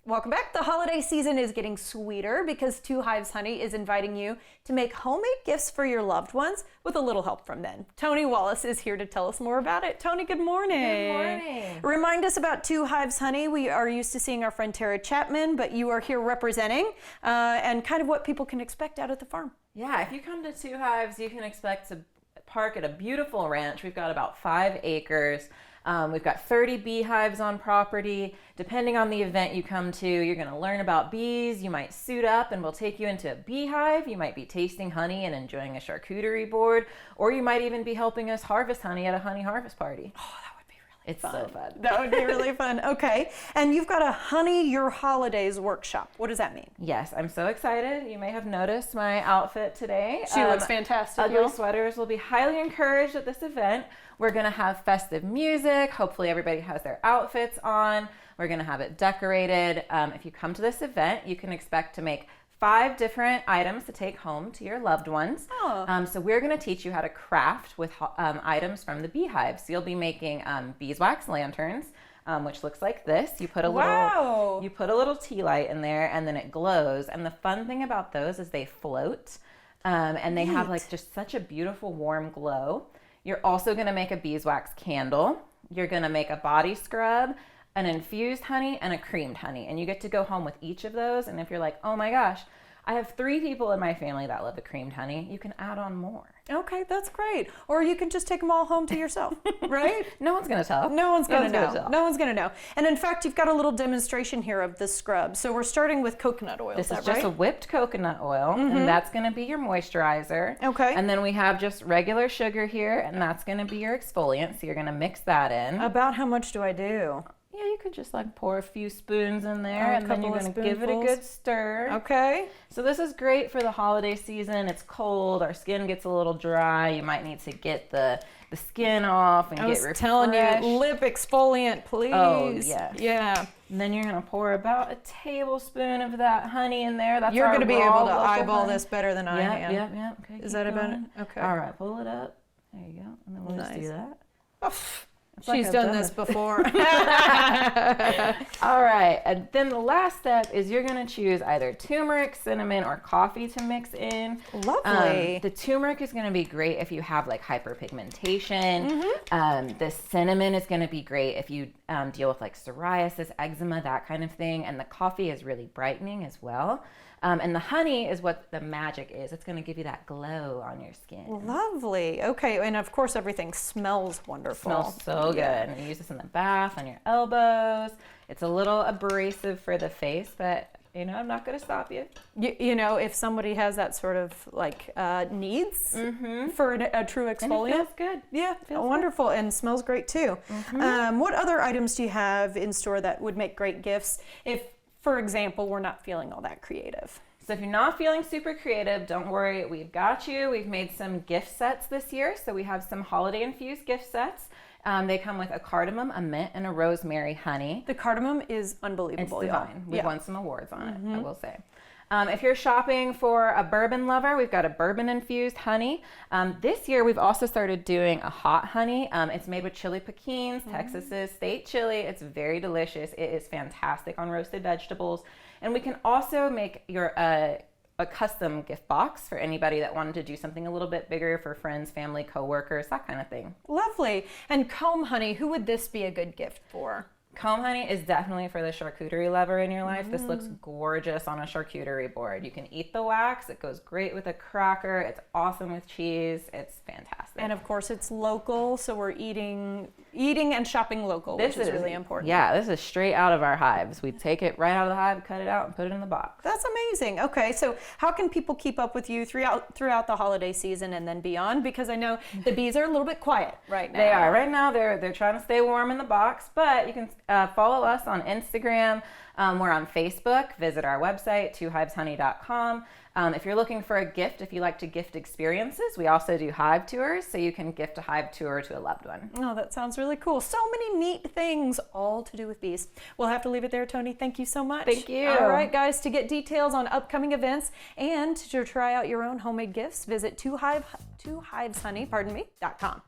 Welcome back. The holiday season is getting sweeter because Two Hives Honey is inviting you to make homemade gifts for your loved ones with a little help from them. Tony Wallace is here to tell us more about it. Tony, good morning. Good morning. Remind us about Two Hives Honey. We are used to seeing our friend Tara Chapman, but you are here representing and kind of what people can expect out at the farm. Yeah, if you come to Two Hives, you can expect to park at a beautiful ranch. We've got about 5 acres. We've got 30 beehives on property. Depending on the event you come to, you're going to learn about bees. You might suit up and we'll take you into a beehive. You might be tasting honey and enjoying a charcuterie board, or you might even be helping us harvest honey at a honey harvest party. Oh, that would be really It's fun. so fun. That would be really fun. Okay. And you've got a Honey Your Holidays workshop. What does that mean? Yes, I'm so excited. You may have noticed my outfit today. She looks fantastic. Ugly sweaters will be highly encouraged at this event. We're going to have festive music. Hopefully everybody has their outfits on. We're going to have it decorated. If you come to this event, you can expect to make 5 different items to take home to your loved ones. Oh. So we're going to teach you how to craft with items from the beehive. So you'll be making beeswax lanterns, which looks like this. You put a little tea light in there, and then it glows. And the fun thing about those is they float, and they have like just such a beautiful warm glow. You're also going to make a beeswax candle. You're going to make a body scrub, an infused honey, and a creamed honey. And you get to go home with each of those. And if you're like, oh my gosh, I have 3 people in my family that love the creamed honey, you can add on more. Okay, that's great. Or you can just take them all home to yourself, right? No one's going to tell. No one's going to know. No one's going to know. And in fact, you've got a little demonstration here of the scrub. So we're starting with coconut oil. This is right? just a whipped coconut oil, and that's going to be your moisturizer. Okay. And then we have just regular sugar here, and that's going to be your exfoliant. So you're going to mix that in. About how much do I do? Yeah, you could just like pour a few spoons in there, and then you're going to give it a good stir. Okay. So this is great for the holiday season. It's cold. Our skin gets a little dry. You might need to get the skin off and get refreshed. I was telling you, lip exfoliant, please. Oh, yes. Yeah. And then you're going to pour about a tablespoon of that honey in there. You're going to be able to eyeball this better than I am. Yep. Okay, is that about it? Okay. All right, pull it up. There you go. And then we'll just do that. Oh. She's done this before. All right, and then the last step is you're going to choose either turmeric, cinnamon, or coffee to mix in. Lovely. The turmeric is going to be great if you have like hyperpigmentation. The cinnamon is going to be great if you deal with like psoriasis, eczema, that kind of thing. And the coffee is really brightening as well. And the honey is what the magic is. It's going to give you that glow on your skin. Lovely. Okay, and of course everything smells wonderful. Smells so good. And you use this in the bath, on your elbows. It's a little abrasive for the face, but you know, I'm not going to stop you. You know, if somebody has that sort of like needs for a true exfoliant. And it feels good. Yeah, feels wonderful good. And smells great too. What other items do you have in store that would make great gifts if, for example, we're not feeling all that creative? So if you're not feeling super creative, don't worry, we've got you. We've made some gift sets this year. So we have some holiday infused gift sets. They come with a cardamom, a mint, and a rosemary honey. The cardamom is unbelievable. It's divine. We've won some awards on it, I will say. If you're shopping for a bourbon lover, we've got a bourbon infused honey. This year, we've also started doing a hot honey. It's made with chili pekins, Texas's state chili. It's very delicious. It is fantastic on roasted vegetables. And we can also make your a custom gift box for anybody that wanted to do something a little bit bigger for friends, family, coworkers, that kind of thing. Lovely. And comb honey, who would this be a good gift for? Comb honey is definitely for the charcuterie lover in your life. This looks gorgeous on a charcuterie board. You can eat the wax. It goes great with a cracker. It's awesome with cheese. It's fantastic. And of course it's local, so we're eating and shopping local, which is really important. Yeah, this is straight out of our hives. We take it right out of the hive, cut it out, and put it in the box. That's amazing. Okay, so how can people keep up with you throughout the holiday season and then beyond? Because I know the bees are a little bit quiet right now. They are. Right now, they're trying to stay warm in the box, but you can follow us on Instagram. We're on Facebook. Visit our website, twohiveshoney.com. If you're looking for a gift, if you like to gift experiences, we also do hive tours, so you can gift a hive tour to a loved one. Oh, that sounds really cool. So many neat things, all to do with bees. We'll have to leave it there, Tony. Thank you so much. Thank you. All right, guys, to get details on upcoming events and to try out your own homemade gifts, visit twohiveshoney.com.